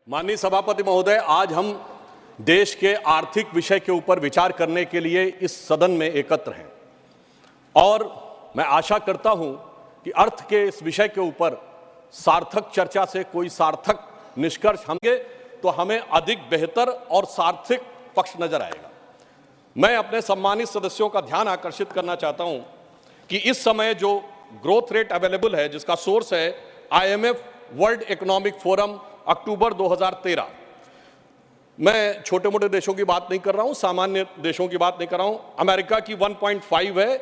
माननीय सभापति महोदय, आज हम देश के आर्थिक विषय के ऊपर विचार करने के लिए इस सदन में एकत्र हैं और मैं आशा करता हूं कि अर्थ के इस विषय के ऊपर सार्थक चर्चा से कोई सार्थक निष्कर्ष होंगे तो हमें अधिक बेहतर और सार्थक पक्ष नजर आएगा। मैं अपने सम्मानित सदस्यों का ध्यान आकर्षित करना चाहता हूं कि इस समय जो ग्रोथ रेट अवेलेबल है, जिसका सोर्स है IMF वर्ल्ड इकोनॉमिक फोरम अक्टूबर 2013। मैं छोटे मोटे देशों की बात नहीं कर रहा हूं, सामान्य देशों की बात नहीं कर रहा हूं। अमेरिका की 1.5 है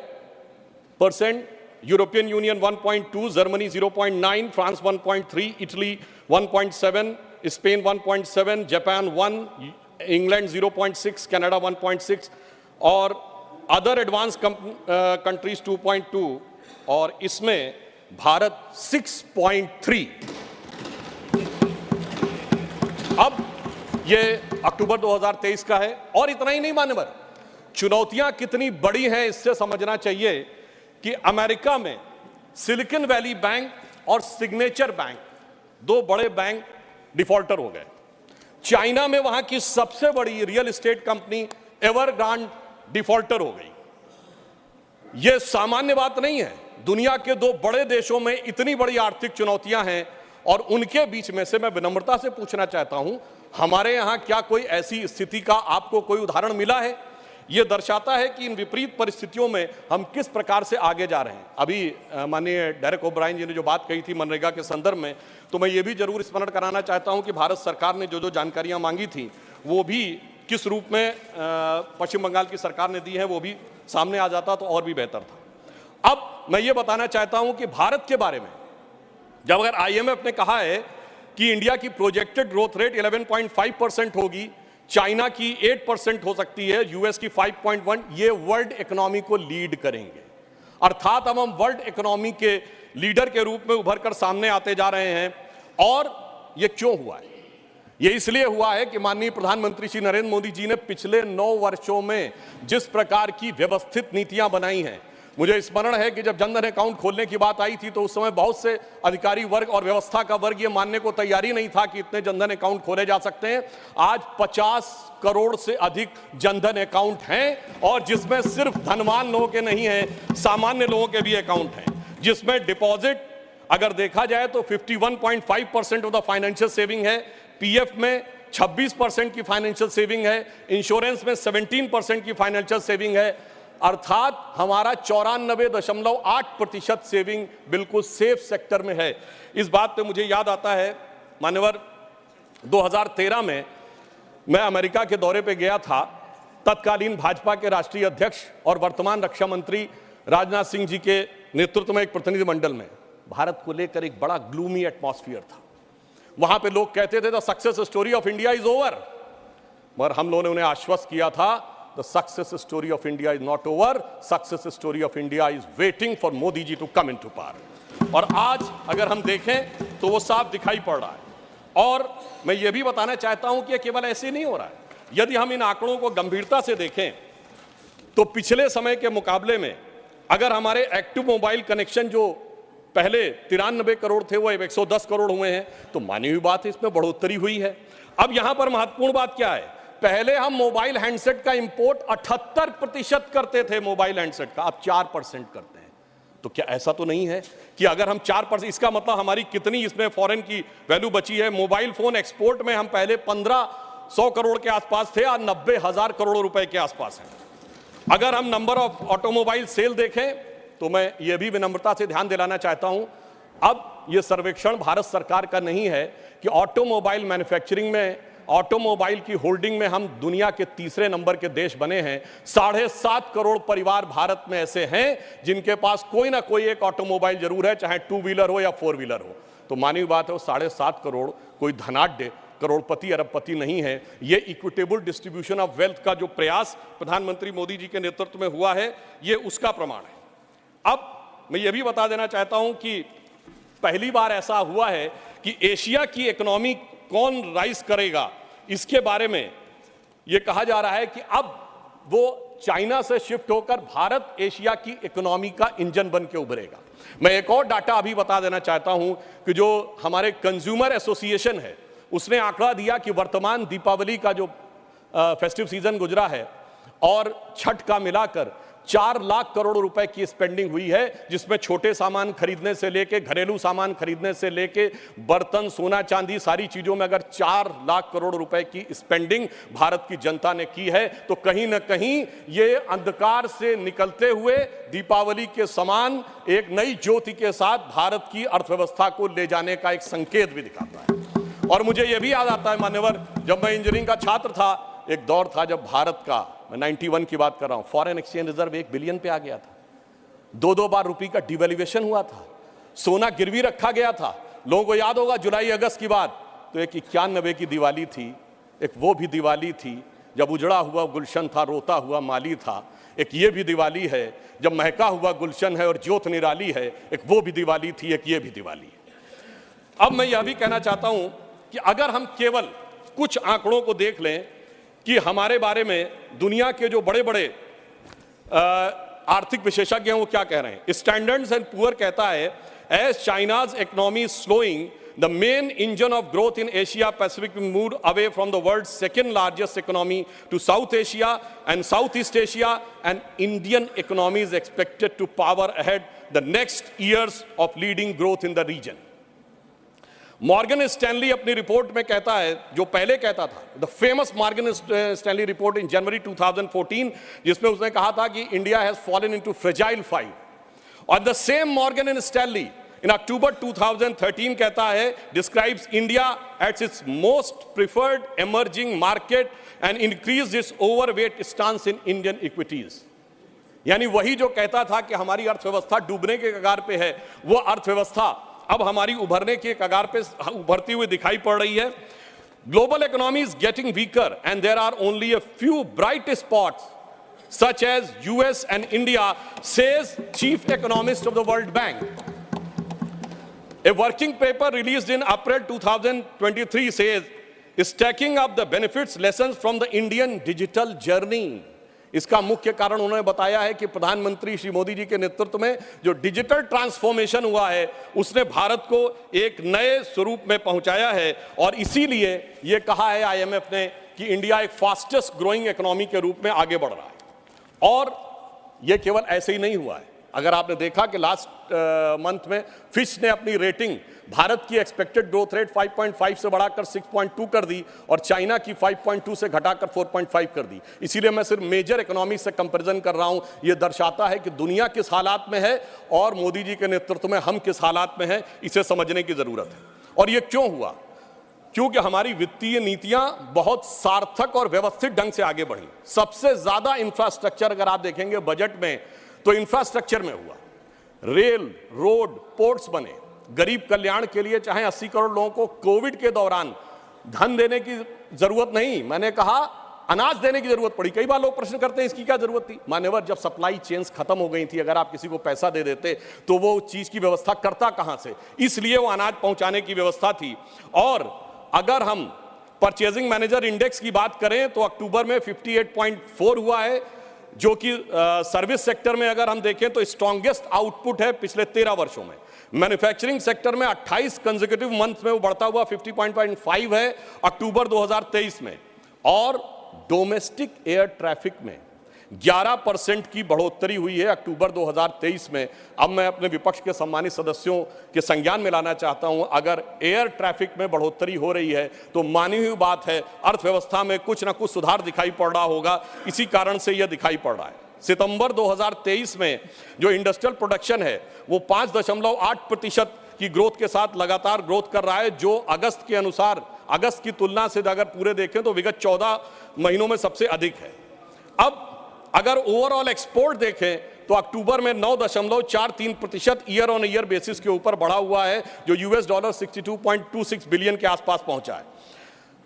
%, European union 1.2, Germany 0.9, France 1.3, Italy 1.7, Spain 1.7, Japan 1, England 0.6, Canada 1.6 और अदर एडवांस कंट्रीज 2.2 और इसमें भारत 6.3। अब ये अक्टूबर 2023 का है और इतना ही नहीं मान्यवर, चुनौतियां कितनी बड़ी हैं इससे समझना चाहिए कि अमेरिका में सिलिकॉन वैली बैंक और सिग्नेचर बैंक, दो बड़े बैंक डिफॉल्टर हो गए। चाइना में वहां की सबसे बड़ी रियल एस्टेट कंपनी एवरग्रांड डिफॉल्टर हो गई। यह सामान्य बात नहीं है। दुनिया के दो बड़े देशों में इतनी बड़ी आर्थिक चुनौतियां हैं और उनके बीच में से मैं विनम्रता से पूछना चाहता हूं, हमारे यहां क्या कोई ऐसी स्थिति का आपको कोई उदाहरण मिला है? यह दर्शाता है कि इन विपरीत परिस्थितियों में हम किस प्रकार से आगे जा रहे हैं। अभी माननीय डेरेक ओब्रायन जी ने जो बात कही थी मनरेगा के संदर्भ में, तो मैं ये भी जरूर स्मरण कराना चाहता हूं कि भारत सरकार ने जो जानकारियां मांगी थी वो भी किस रूप में पश्चिम बंगाल की सरकार ने दी है, वो भी सामने आ जाता तो और भी बेहतर था। अब मैं ये बताना चाहता हूं कि भारत के बारे में, जब अगर IMF ने कहा है कि इंडिया की प्रोजेक्टेड ग्रोथ रेट 11.5% होगी, चाइना की 8% हो सकती है, यूएस की 5.1, ये वर्ल्ड इकोनॉमी को लीड करेंगे। अर्थात अब हम वर्ल्ड इकोनॉमी के लीडर के रूप में उभर कर सामने आते जा रहे हैं। और ये क्यों हुआ है? ये इसलिए हुआ है कि माननीय प्रधानमंत्री श्री नरेंद्र मोदी जी ने पिछले 9 वर्षों में जिस प्रकार की व्यवस्थित नीतियां बनाई हैं। मुझे स्मरण है कि जब जनधन अकाउंट खोलने की बात आई थी तो उस समय बहुत से अधिकारी वर्ग और व्यवस्था का वर्ग ये मानने को तैयार ही नहीं था कि इतने जनधन अकाउंट खोले जा सकते हैं। आज 50 करोड़ से अधिक जनधन अकाउंट हैं और जिसमें सिर्फ धनवान लोगों के नहीं हैं, सामान्य लोगों के भी अकाउंट हैं, जिसमें डिपॉजिट अगर देखा जाए तो 51.5% ऑफ द फाइनेंशियल सेविंग है, PF में 26% की फाइनेंशियल सेविंग है, इंश्योरेंस में 17% की फाइनेंशियल सेविंग है। अर्थात हमारा 94.8% सेविंग बिल्कुल सेफ सेक्टर में है। इस बात पे मुझे याद आता है मान्यवर, 2013 में मैं अमेरिका के दौरे पे गया था। तत्कालीन भाजपा के राष्ट्रीय अध्यक्ष और वर्तमान रक्षा मंत्री राजनाथ सिंह जी के नेतृत्व में एक प्रतिनिधिमंडल में भारत को लेकर एक बड़ा ग्लूमी एटमॉस्फेयर था। वहां पे लोग कहते थे the success story of India is over, मगर हम लोगों ने उन्हें आश्वस्त किया था the success story of India is not over, success story of India is waiting for Modi ji to come into power. और आज अगर हम देखें तो वो साफ दिखाई पड़ रहा है। और मैं ये भी बताना चाहता हूं कि ये केवल ऐसे नहीं हो रहा है। यदि हम इन आंकड़ों को गंभीरता से देखें तो पिछले समय के मुकाबले में अगर हमारे एक्टिव मोबाइल कनेक्शन जो पहले 93 करोड़ थे वो 110 करोड़ हुए हैं, तो मानी हुई बात है, इसमें बढ़ोतरी हुई है। अब यहां पर महत्वपूर्ण बात क्या है? पहले हम मोबाइल हैंडसेट का इंपोर्ट 78% करते थे, मोबाइल हैंडसेट का, अब 4% करते हैं। तो क्या ऐसा तो नहीं है कि अगर हम 4%, इसका मतलब हमारी कितनी इसमें फॉरेन की वैल्यू बची है? मोबाइल फोन एक्सपोर्ट में हम पहले 1500 करोड़ के आसपास थे, आज 90,000 करोड़ रुपए के आसपास हैं। अगर हम नंबर ऑफ ऑटोमोबाइल सेल देखें तो मैं ये भी विनम्रता से ध्यान दिलाना चाहता हूं, अब ये सर्वेक्षण भारत सरकार का नहीं है कि ऑटोमोबाइल मैन्युफैक्चरिंग में, ऑटोमोबाइल की होल्डिंग में हम दुनिया के तीसरे नंबर के देश बने हैं। 7.5 करोड़ परिवार भारत में ऐसे हैं जिनके पास कोई ना कोई एक ऑटोमोबाइल जरूर है, चाहे 2 व्हीलर हो या 4 व्हीलर हो। तो मानी बात है, वो 7.5 करोड़ कोई धनाढ्य करोड़पति अरबपति नहीं है। ये इक्विटेबल डिस्ट्रीब्यूशन ऑफ वेल्थ का जो प्रयास प्रधानमंत्री मोदी जी के नेतृत्व में हुआ है, ये उसका प्रमाण है। अब मैं ये भी बता देना चाहता हूं कि पहली बार ऐसा हुआ है कि एशिया की इकोनॉमी कौन राइज करेगा, इसके बारे में यह कहा जा रहा है कि अब वो चाइना से शिफ्ट होकर भारत एशिया की इकोनॉमी का इंजन बन के उभरेगा। मैं एक और डाटा अभी बता देना चाहता हूं कि जो हमारे कंज्यूमर एसोसिएशन है उसने आंकड़ा दिया कि वर्तमान दीपावली का जो फेस्टिव सीजन गुजरा है और छठ का मिलाकर 4 लाख करोड़ रुपए की स्पेंडिंग हुई है, जिसमें छोटे सामान खरीदने से लेके, घरेलू सामान खरीदने से लेके, बर्तन, सोना चांदी, सारी चीजों में अगर 4 लाख करोड़ रुपए की स्पेंडिंग भारत की जनता ने की है, तो कहीं ना कहीं ये अंधकार से निकलते हुए दीपावली के समान एक नई ज्योति के साथ भारत की अर्थव्यवस्था को ले जाने का एक संकेत भी दिखाता है। और मुझे यह भी याद आता है मान्यवर, जब मैं इंजीनियरिंग का छात्र था, एक दौर था जब भारत का, मैं 91 की बात कर रहा हूं, फॉरेन एक्सचेंज रिजर्व 1 बिलियन पे आ गया था। 2 बार रुपये का डिवैल्यूएशन हुआ था, सोना गिरवी रखा गया था। लोगों को याद होगा जुलाई अगस्त की बात, तो एक 91 की दिवाली थी, एक वो भी दिवाली थी जब उजड़ा हुआ गुलशन था, रोता हुआ माली था। एक ये भी दिवाली है जब महका हुआ गुलशन है और ज्योत निराली है, एक वो भी दिवाली थी, एक ये भी दिवाली है। अब मैं यह भी कहना चाहता हूं कि अगर हम केवल कुछ आंकड़ों को देख लें कि हमारे बारे में दुनिया के जो बड़े बड़े आर्थिक विशेषज्ञ हैं वो क्या कह रहे हैं। स्टैंडर्ड्स एंड पुअर कहता है, as China's economy slowing, the main engine of growth in Asia Pacific move away from the world second largest economy to South Asia and South East Asia, and Indian economy is expected to power ahead the next years of leading growth in the region. Morgan Stanley अपनी report में कहता है, जो पहले कहता था, the famous Morgan Stanley report in January 2014, जिसमें उसने कहा था कि India has fallen into fragile 5। और the same Morgan and Stanley in October 2013 कहता है, describes India at its most preferred emerging market and increase its overweight stance in Indian equities. यानी वही जो कहता था कि हमारी अर्थव्यवस्था डूबने के कगार पे है, वो अर्थव्यवस्था अब हमारी उभरने के कगार पे उभरती हुई दिखाई पड़ रही है। Global economy is getting weaker and there are only a few bright spots such as US and India, says chief economist of the World Bank. A working paper released in April 2023 says, stacking up the benefits lessons from the Indian digital journey। इसका मुख्य कारण उन्होंने बताया है कि प्रधानमंत्री श्री मोदी जी के नेतृत्व में जो डिजिटल ट्रांसफॉर्मेशन हुआ है, उसने भारत को एक नए स्वरूप में पहुंचाया है। और इसीलिए यह कहा है आईएमएफ ने कि इंडिया एक फास्टेस्ट ग्रोइंग इकोनॉमी के रूप में आगे बढ़ रहा है। और यह केवल ऐसे ही नहीं हुआ है। अगर आपने देखा कि लास्ट मंथ में फिच ने अपनी रेटिंग भारत की एक्सपेक्टेड ग्रोथ रेट 5.5 से बढ़ाकर 6.2 कर दी और चाइना की 5.2 से घटाकर 4.5 कर दी। इसीलिए मैं सिर्फ मेजर इकोनॉमी से कंपैरिजन कर रहा हूं। यह दर्शाता है कि दुनिया किस हालात में है और मोदी जी के नेतृत्व में हम किस हालात में हैं, इसे समझने की जरूरत है। और यह क्यों हुआ? क्योंकि हमारी वित्तीय नीतियां बहुत सार्थक और व्यवस्थित ढंग से आगे बढ़ी। सबसे ज्यादा इंफ्रास्ट्रक्चर अगर आप देखेंगे बजट में, तो इंफ्रास्ट्रक्चर में हुआ। रेल, रोड, पोर्ट्स बने। गरीब कल्याण के लिए चाहे 80 करोड़ लोगों को कोविड के दौरान धन देने की जरूरत नहीं, मैंने कहा अनाज देने की जरूरत पड़ी। कई बार लोग प्रश्न करते हैं इसकी क्या जरूरत थी। मान्यवर, जब सप्लाई चेन्स खत्म हो गई थी, अगर आप किसी को पैसा दे देते तो वो चीज की व्यवस्था करता कहां से, इसलिए वो अनाज पहुंचाने की व्यवस्था थी। और अगर हम परचेजिंग मैनेजर इंडेक्स की बात करें तो अक्टूबर में 58.4 हुआ है, जो कि सर्विस सेक्टर में अगर हम देखें तो स्ट्रॉन्गेस्ट आउटपुट है पिछले 13 वर्षों में। मैन्युफैक्चरिंग सेक्टर में 28 कंसेक्यूटिव मंथ में वो बढ़ता हुआ 50.5 है अक्टूबर 2023 में। और डोमेस्टिक एयर ट्रैफिक में 11% की बढ़ोतरी हुई है अक्टूबर 2023 में। अब मैं अपने विपक्ष के सम्मानित सदस्यों के संज्ञान में लाना चाहता हूं, अगर एयर ट्रैफिक में बढ़ोतरी हो रही है तो मानी हुई बात है अर्थव्यवस्था में कुछ ना कुछ सुधार दिखाई पड़ रहा होगा। इसी कारण से यह दिखाई पड़ रहा है। सितंबर 2023 में जो इंडस्ट्रियल प्रोडक्शन है वो 5.8% की ग्रोथ के साथ लगातार ग्रोथ कर रहा है, जो अगस्त के अनुसार, अगस्त की तुलना से अगर पूरे देखें तो विगत 14 महीनों में सबसे अधिक है। अब अगर ओवरऑल एक्सपोर्ट देखें तो अक्टूबर में 9.43% ईयर ऑन ईयर बेसिस के ऊपर बढ़ा हुआ है, जो $62.26 बिलियन के आसपास पहुंचा है।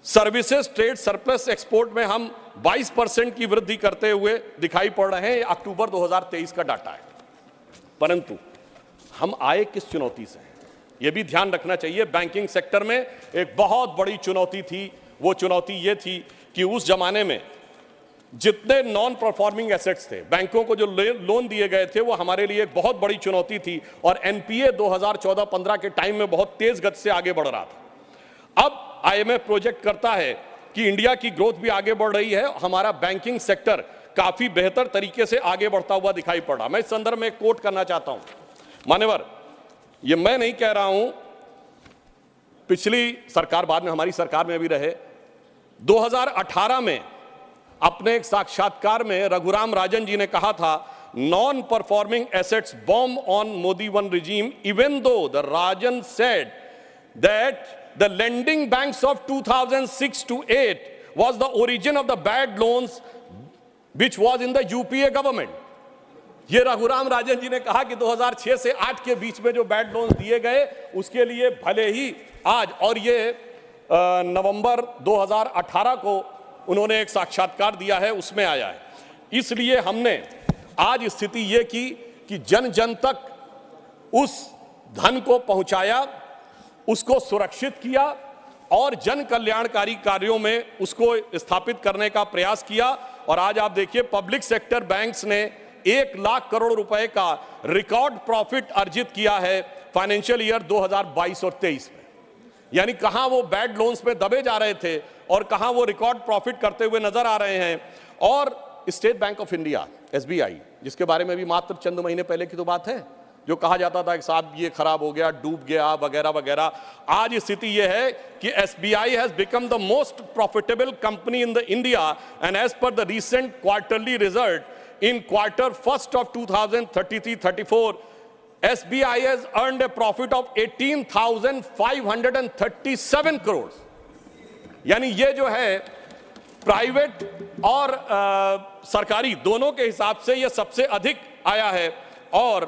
सर्विसेज ट्रेड सरप्लस एक्सपोर्ट में हम 22% की वृद्धि करते हुए दिखाई पड़ रहे हैं। अक्टूबर 2023 का डाटा है। परंतु हम आए किस चुनौती से, यह भी ध्यान रखना चाहिए। बैंकिंग सेक्टर में एक बहुत बड़ी चुनौती थी। वो चुनौती ये थी कि उस जमाने में जितने नॉन परफॉर्मिंग एसेट्स थे, बैंकों को जो लोन दिए गए थे, वो हमारे लिए एक बहुत बड़ी चुनौती थी। और एनपीए 2014-15 के टाइम में बहुत तेज गति से आगे बढ़ रहा था। अब आईएमएफ प्रोजेक्ट करता है कि इंडिया की ग्रोथ भी आगे बढ़ रही है, हमारा बैंकिंग सेक्टर काफी बेहतर तरीके से आगे बढ़ता हुआ दिखाई पड़ रहा। मैं इस संदर्भ में एक कोट करना चाहता हूं। मान्यवर, ये मैं नहीं कह रहा हूं, पिछली सरकार, बाद में हमारी सरकार में भी रहे, 2018 में अपने एक साक्षात्कार में रघुराम राजन जी ने कहा था, non performing assets bomb on Modi one regime, even though the Rajan said that the lending banks of 2006 to 8 was the origin of the bad loans which was in the UPA government. ये रघुराम राजन जी ने कहा कि 2006 से 8 के बीच में जो bad loans दिए गए उसके लिए भले ही आज, और ये नवंबर 2018 को उन्होंने एक साक्षात्कार दिया है, उसमें आया है। इसलिए हमने आज स्थिति ये की कि जन जन तक उस धन को पहुंचाया, उसको सुरक्षित किया और जन कल्याणकारी कार्यों में उसको स्थापित करने का प्रयास किया। और आज आप देखिए, पब्लिक सेक्टर बैंक्स ने 1 लाख करोड़ रुपए का रिकॉर्ड प्रॉफिट अर्जित किया है फाइनेंशियल ईयर 2022 और 23 में। यानी कहां वो बैड लोन्स में दबे जा रहे थे और कहां वो रिकॉर्ड प्रॉफिट करते हुए नजर आ रहे हैं। और state bank of India, SBI, जिसके बारे में भी मात्र चंद महीने पहले की तो बात है, जो कहा जाता था कि साहब ये खराब हो गया, डूब गया, वगैरह वगैरह, आज स्थिति यह है कि SBI has become the most profitable company in the India and as per the recent quarterly result in quarter first of 2033-34 SBI has earned a profit of 18,537 crores। यानी ये जो है प्राइवेट और सरकारी दोनों के हिसाब से ये सबसे अधिक आया है। और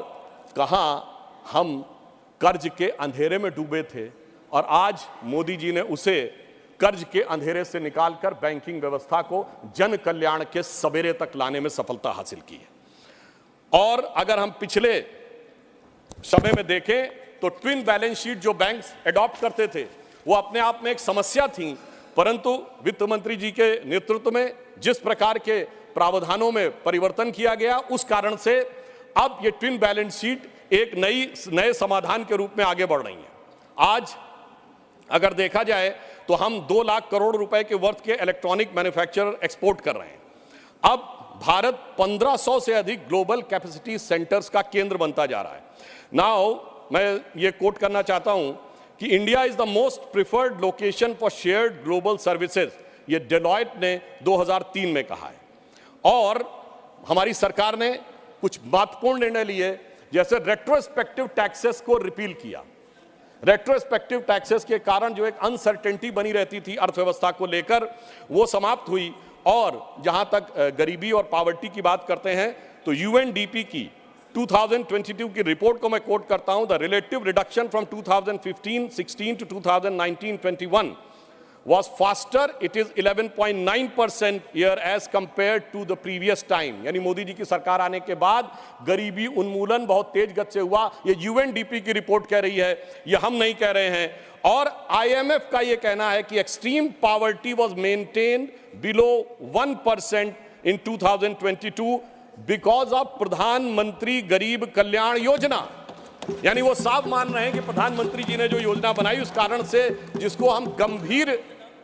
कहां हम कर्ज के अंधेरे में डूबे थे और आज मोदी जी ने उसे कर्ज के अंधेरे से निकालकर बैंकिंग व्यवस्था को जन कल्याण के सवेरे तक लाने में सफलता हासिल की है। और अगर हम पिछले समय में देखें तो ट्विन बैलेंस शीट जो बैंक्स एडॉप्ट करते थे वो अपने आप में एक समस्या थी, परंतु वित्त मंत्री जी के नेतृत्व में जिस प्रकार के प्रावधानों में परिवर्तन किया गया उस कारण से अब ये ट्विन बैलेंस शीट एक नए समाधान के रूप में आगे बढ़ रही है। आज अगर देखा जाए तो हम 2 लाख करोड़ रुपए के वर्थ के इलेक्ट्रॉनिक मैन्युफैक्चरर एक्सपोर्ट कर रहे हैं। अब भारत 1500 से अधिक ग्लोबल कैपेसिटी सेंटर्स का केंद्र बनता जा रहा है। नाउ मैं ये कोट करना चाहता हूं कि India is the most preferred location for shared global services, ये डेलॉयट ने 2003 में कहा है। और हमारी सरकार ने कुछ महत्वपूर्ण निर्णय लिए, जैसे रेट्रोस्पेक्टिव टैक्सेस को रिपील किया। रेट्रोस्पेक्टिव टैक्सेस के कारण जो एक अनसर्टेनिटी बनी रहती थी अर्थव्यवस्था को लेकर, वो समाप्त हुई। और जहां तक गरीबी और पॉवर्टी की बात करते हैं तो UNDP की 2022 की रिपोर्ट को मैं कोट करता हूं, the relative reduction from 2015-16 to 2019-21 was faster, it is 11.9% year as compared to the previous time। यानी मोदी जी की सरकार आने के बाद गरीबी उन्मूलन बहुत तेज गति से हुआ। ये UNDP की रिपोर्ट कह रही है, ये हम नहीं कह रहे हैं। और IMF का ये कहना है कि extreme poverty was maintained below 1% in 2022 because of प्रधानमंत्री गरीब कल्याण योजना। यानी वो साफ मान रहे हैं कि प्रधानमंत्री जी ने जो योजना बनाई उस कारण से, जिसको हम गंभीर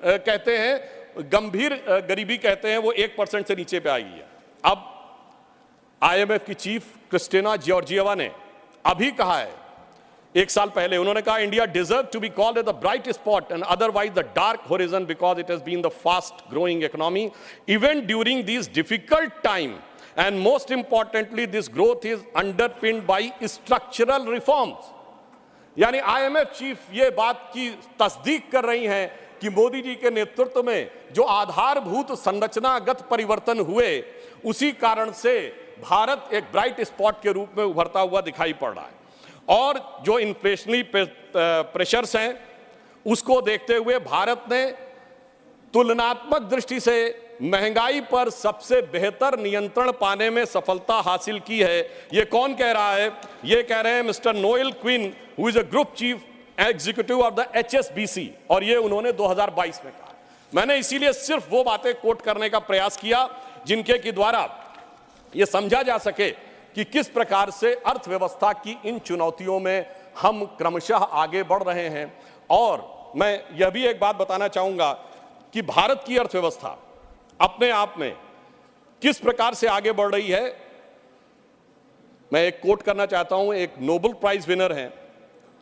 कहते हैं, गंभीर गरीबी कहते हैं, वो 1% से नीचे पे आई है। अब IMF की चीफ क्रिस्टिना जॉर्जिएवा ने अभी कहा है, 1 साल पहले उन्होंने कहा, India deserve to be called the bright spot and otherwise the dark horizon because it has been the fast growing economy even during this difficult time. And most importantly, this growth is underpinned by structural reforms। यानी IMF chief ये बात की तस्दीक कर रही हैं कि मोदी जी के नेतृत्व में जो आधारभूत संरचनागत परिवर्तन हुए उसी कारण से भारत एक ब्राइट स्पॉट के रूप में उभरता हुआ दिखाई पड़ रहा है। और जो इन्फ्लेशनरी प्रेशर्स हैं उसको देखते हुए भारत ने तुलनात्मक दृष्टि से महंगाई पर सबसे बेहतर नियंत्रण पाने में सफलता हासिल की है। ये कौन कह रहा है? ये कह रहे हैं mister Noel Quinn, who is a group chief executive of the HSBC, और ये उन्होंने 2022 में कहा। मैंने इसीलिए सिर्फ वो बातें कोट करने का प्रयास किया जिनके के द्वारा ये समझा जा सके कि किस प्रकार से अर्थव्यवस्था की इन चुनौतियों में हम क्रमशः आगे बढ़ रहे हैं। और मैं यह भी एक बात बताना चाहूंगा कि भारत की अर्थव्यवस्था अपने आप में किस प्रकार से आगे बढ़ रही है। मैं एक कोट करना चाहता हूं, एक नोबेल प्राइज विनर हैं,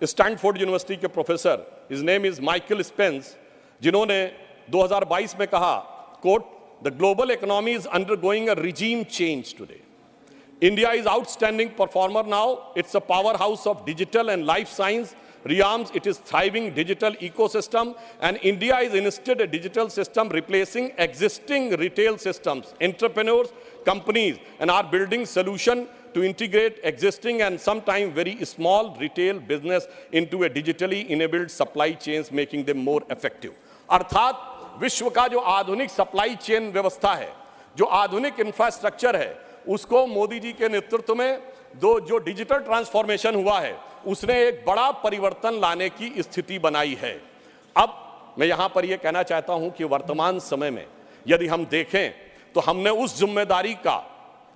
स्टैनफोर्ड यूनिवर्सिटी के professor, his name is Michael Spence, जिन्होंने 2022 में कहा, quote, the global economy is undergoing a regime change today. India is outstanding performer now. It's a powerhouse of digital and life science realms. It is thriving digital ecosystem, and India is instead a digital system replacing existing retail systems. Entrepreneurs, companies, and are building solution to integrate existing and sometimes very small retail business into a digitally enabled supply chains, making them more effective. अर्थात विश्व का जो आधुनिक supply chain व्यवस्था है, जो आधुनिक infrastructure है, उसको मोदी जी के नेतृत्व में जो डिजिटल ट्रांसफॉर्मेशन हुआ है, उसने एक बड़ा परिवर्तन लाने की स्थिति बनाई है। अब मैं यहां पर यह कहना चाहता हूं कि वर्तमान समय में यदि हम देखें तो हमने उस जिम्मेदारी का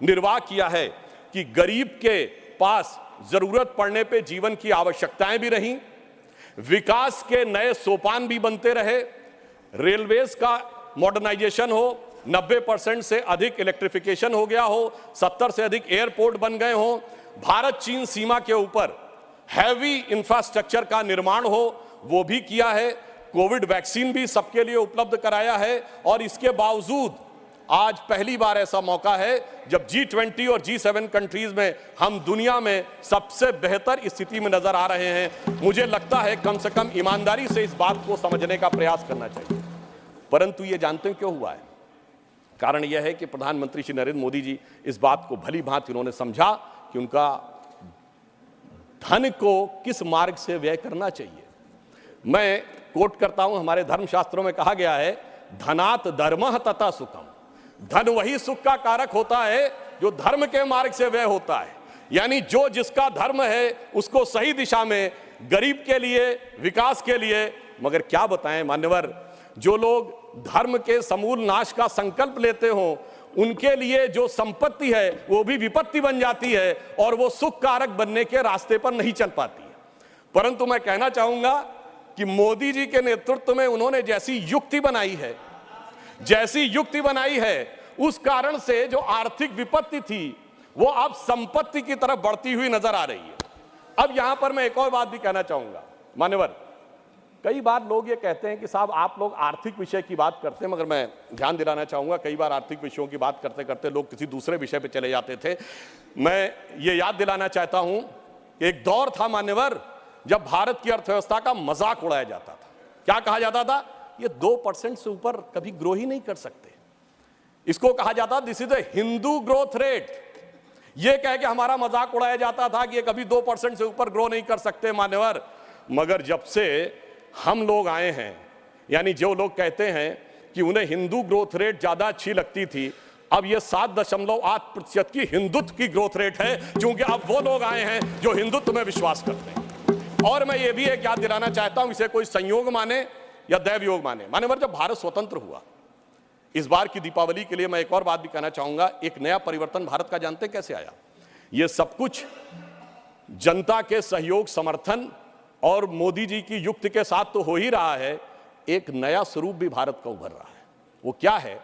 निर्वाह किया है कि गरीब के पास जरूरत पड़ने पे जीवन की आवश्यकताएं भी रहीं, विकास के नए सोपान भी बनते रहे, रेलवेज का मॉडर्नाइजेशन हो, 90% से अधिक इलेक्ट्रिफिकेशन हो गया हो, 70 से अधिक एयरपोर्ट बन गए हो, भारत चीन सीमा के ऊपर हैवी इंफ्रास्ट्रक्चर का निर्माण हो, वो भी किया है, कोविड वैक्सीन भी सबके लिए उपलब्ध कराया है। और इसके बावजूद आज पहली बार ऐसा मौका है जब G20 और G7 कंट्रीज में हम दुनिया में सबसे बेहतर स्थिति में नजर आ रहे हैं। मुझे लगता है कम से कम ईमानदारी से इस बात को समझने का प्रयास करना चाहिए। परंतु ये जानते हैं क्यों हुआ है? कारण यह है कि प्रधानमंत्री श्री नरेंद्र मोदी जी इस बात को भली भांति उन्होंने समझा कि उनका धन को किस मार्ग से व्यय करना चाहिए। मैं कोट करता हूं, हमारे धर्मशास्त्रों में कहा गया है, धनात् धर्मः तथा सुखम। धन वही सुख का कारक होता है जो धर्म के मार्ग से व्यय होता है। यानी जो जिसका धर्म है उसको सही दिशा में, गरीब के लिए, विकास के लिए। मगर क्या बताएं मान्यवर, जो लोग धर्म के समूल नाश का संकल्प लेते हो, उनके लिए जो संपत्ति है वो भी विपत्ति बन जाती है और वो सुख कारक बनने के रास्ते पर नहीं चल पाती है। परंतु मैं कहना चाहूंगा कि मोदी जी के नेतृत्व में उन्होंने जैसी युक्ति बनाई है, उस कारण से जो आर्थिक विपत्ति थी वो अब संपत्ति की तरफ बढ़ती हुई नजर आ रही है। अब यहां पर मैं एक और बात भी कहना चाहूंगा मान्यवर, कई बार लोग ये कहते हैं कि साहब आप लोग आर्थिक विषय की बात करते हैं, मगर मैं ध्यान दिलाना चाहूंगा कई बार आर्थिक विषयों की बात करते करते लोग किसी दूसरे विषय पे चले जाते थे। मैं ये याद दिलाना चाहता हूं कि एक दौर था मान्यवर जब भारत की अर्थव्यवस्था का मजाक उड़ाया जाता था। क्या कहा जाता था? ये 2% से ऊपर कभी ग्रो ही नहीं कर सकते। इसको कहा जाता, this is the Hindu growth rate. ये कह के हमारा मजाक उड़ाया जाता था कि ये कभी 2% से ऊपर ग्रो नहीं कर सकते मान्यवर। मगर जब से हम लोग आए हैं, यानी जो लोग कहते हैं कि उन्हें हिंदू ग्रोथ रेट ज्यादा अच्छी लगती थी, अब ये 7.8% की हिंदुत्व की ग्रोथ रेट है, क्योंकि अब वो लोग आए हैं जो हिंदुत्व में विश्वास करते हैं। और मैं ये भी एक याद दिलाना चाहता हूं, इसे कोई संयोग माने या दैवयोग माने, मान्यवर जब भारत स्वतंत्र हुआ, इस बार की दीपावली के लिए मैं एक और बात भी कहना चाहूंगा, एक नया परिवर्तन भारत का जानते कैसे आया? ये सब कुछ जनता के सहयोग, समर्थन और मोदी जी की युक्ति के साथ तो हो ही रहा है। एक नया स्वरूप भी भारत का उभर रहा है। वो क्या है?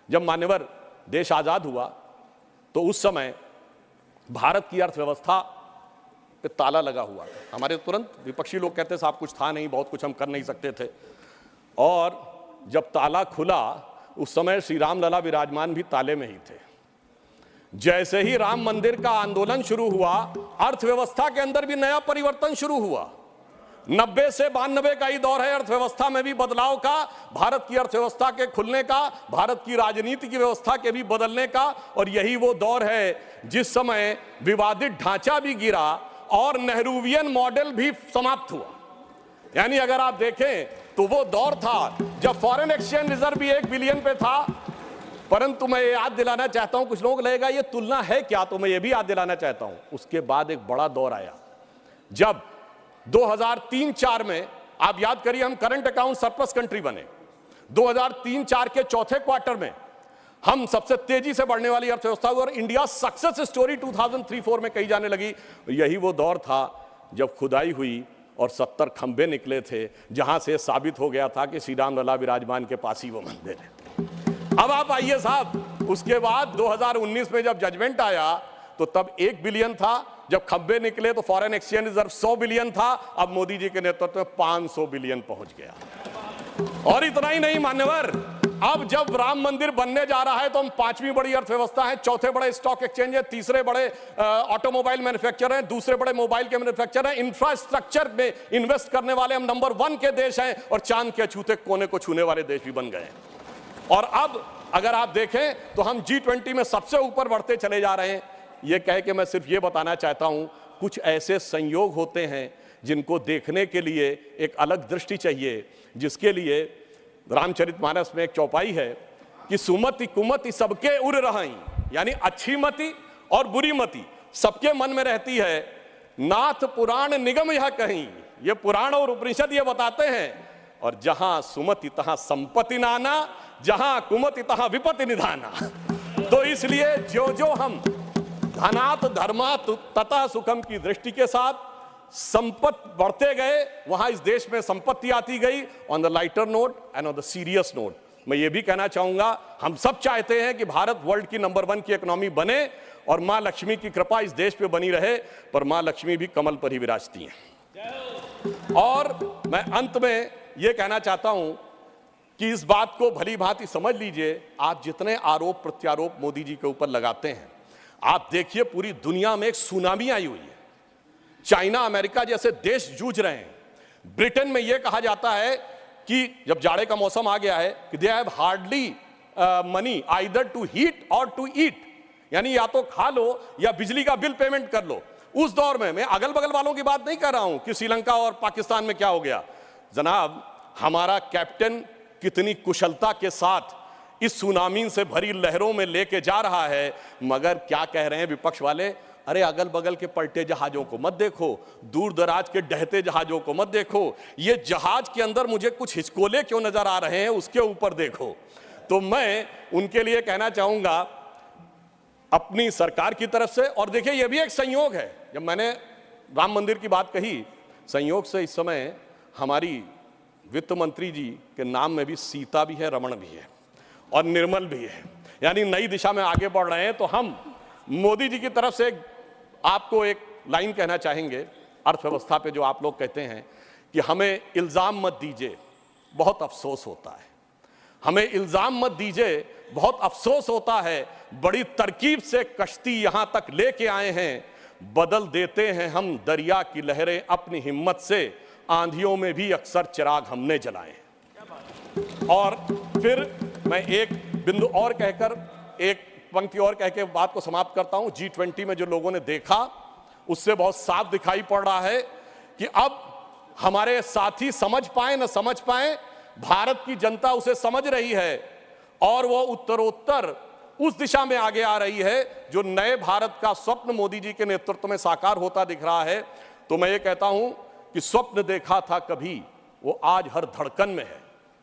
जब मान्यवर देश आजाद हुआ तो उस समय भारत की अर्थव्यवस्था पे ताला लगा हुआ था। हमारे तुरंत विपक्षी लोग कहते साहब कुछ था नहीं, बहुत कुछ हम कर नहीं सकते थे। और जब ताला खुला उस समय श्री राम लला विराजमान भी ताले में ही थे। जैसे ही राम मंदिर का आंदोलन शुरू हुआ, अर्थव्यवस्था के अंदर भी नया परिवर्तन शुरू हुआ। 90 से 92 का ही दौर है अर्थव्यवस्था में भी बदलाव का, भारत की अर्थव्यवस्था के खुलने का, भारत की राजनीति की व्यवस्था के भी बदलने का। और यही वो दौर है जिस समय विवादित ढांचा भी गिरा और नेहरूवियन मॉडल भी समाप्त हुआ। यानी अगर आप देखें तो वो दौर था जब फॉरेन एक्सचेंज रिजर्व भी 1 बिलियन पे था। परंतु मैं ये याद दिलाना चाहता हूं, कुछ लोग लगेगा ये तुलना है क्या, तो मैं ये भी याद दिलाना चाहता हूं, उसके बाद एक बड़ा दौर आया जब 2003-4 में, आप याद करिए, हम करंट अकाउंट सरप्लस कंट्री बने। 2003-4 के चौथे क्वार्टर में हम सबसे तेजी से बढ़ने वाली अर्थव्यवस्था हुई और इंडिया सक्सेस स्टोरी 2003-4 में कही जाने लगी। यही वो दौर था जब खुदाई हुई और 70 खंबे निकले थे, जहां से साबित हो गया था कि श्री राम लला विराजमान के पास ही वो मंदिर है। अब आप आइए साहब, उसके बाद 2019 में जब जजमेंट आया तो तब 1 बिलियन था, जब खंबे निकले तो फॉरेन एक्सचेंज रिजर्व 100 बिलियन था, अब मोदी जी के नेतृत्व में 500 बिलियन पहुंच गया। और इतना ही नहीं मान्यवर, अब जब राम मंदिर बनने जा रहा है तो हम 5वीं बड़ी अर्थव्यवस्था है, चौथे बड़े स्टॉक एक्सचेंज है, तीसरे बड़े ऑटोमोबाइल मैन्युफैक्चरर हैं, दूसरे बड़े मोबाइल के मैन्युफैक्चरर हैं, इंफ्रास्ट्रक्चर में इन्वेस्ट करने वाले हम नंबर 1 के देश हैं, और चांद के अछूते कोने को छूने वाले देश भी बन गए। और अब अगर आप देखें तो हम G20 में सबसे ऊपर बढ़ते चले जा रहे हैं। ये कह के मैं सिर्फ ये बताना चाहता हूं, कुछ ऐसे संयोग होते हैं जिनको देखने के लिए एक अलग दृष्टि चाहिए, जिसके लिए रामचरितमानस में एक चौपाई है कि सुमति कुमति सबके उर रही, यानी अच्छी मति और बुरी मति सबके मन में रहती है। नाथ पुराण निगम यह कहीं, ये पुराण और उपनिषद ये बताते हैं, और जहां सुमति तहां संपत्ति नाना, जहां कुमति तहां विपत्ति निधाना। तो इसलिए जो जो हम धनात धर्मात तथा सुखम की दृष्टि के साथ संपत्ति बढ़ते गए, वहां इस देश में संपत्ति आती गई। On the lighter note and on the serious note मैं ये भी कहना चाहूंगा, हम सब चाहते हैं कि भारत वर्ल्ड की नंबर 1 की इकोनॉमी बने और मां लक्ष्मी की कृपा इस देश पे बनी रहे, पर मां लक्ष्मी भी कमल पर ही विराजती हैं। और मैं अंत में ये कहना चाहता हूं कि इस बात को भली भांति समझ लीजिए, आप जितने आरोप प्रत्यारोप मोदी जी के ऊपर लगाते हैं, आप देखिए पूरी दुनिया में एक सुनामी आई हुई है। चाइना अमेरिका जैसे देश जूझ रहे हैं। ब्रिटेन में यह कहा जाता है कि जब जाड़े का मौसम आ गया है कि they have hardly money either to heat और टू ईट, यानी या तो खा लो या बिजली का बिल पेमेंट कर लो। उस दौर में मैं अगल बगल वालों की बात नहीं कर रहा हूं कि श्रीलंका और पाकिस्तान में क्या हो गया। जनाब, हमारा कैप्टन कितनी कुशलता के साथ इस सुनामी से भरी लहरों में लेके जा रहा है, मगर क्या कह रहे हैं विपक्ष वाले, अरे अगल बगल के पलटे जहाजों को मत देखो, दूर दराज के डहते जहाजों को मत देखो, ये जहाज के अंदर मुझे कुछ हिचकोले क्यों नजर आ रहे हैं उसके ऊपर देखो। तो मैं उनके लिए कहना चाहूंगा अपनी सरकार की तरफ से, और देखिए ये भी एक संयोग है, जब मैंने राम मंदिर की बात कही, संयोग से इस समय हमारी वित्त मंत्री जी के नाम में भी सीता भी है, रमण भी है और निर्मल भी है, यानी नई दिशा में आगे बढ़ रहे हैं। तो हम मोदी जी की तरफ से आपको एक लाइन कहना चाहेंगे अर्थव्यवस्था पे, जो आप लोग कहते हैं कि हमें इल्जाम मत दीजिए, बहुत अफसोस होता है। हमें इल्जाम मत दीजिए, बहुत अफसोस होता है। बड़ी तरकीब से कश्ती यहां तक लेके आए हैं, बदल देते हैं हम दरिया की लहरें अपनी हिम्मत से, आंधियों में भी अक्सर चिराग हमने जलाए। और फिर मैं एक बिंदु और कहकर, एक पंक्ति और कह के बात को समाप्त करता हूं। G20 में जो लोगों ने देखा उससे बहुत साफ दिखाई पड़ रहा है कि अब हमारे साथी समझ पाए न समझ पाए, भारत की जनता उसे समझ रही है और वो उत्तरोत्तर उस दिशा में आगे आ रही है जो नए भारत का स्वप्न मोदी जी के नेतृत्व में साकार होता दिख रहा है। तो मैं ये कहता हूं कि स्वप्न देखा था कभी, वो आज हर धड़कन में है।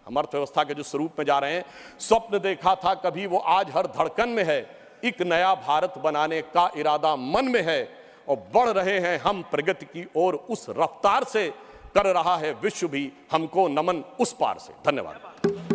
हम अर्थव्यवस्था के जो स्वरूप में जा रहे हैं, स्वप्न देखा था कभी, वो आज हर धड़कन में है। एक नया भारत बनाने का इरादा मन में है और बढ़ रहे हैं हम प्रगति की ओर, उस रफ्तार से कर रहा है विश्व भी हमको नमन उस पार से। धन्यवाद।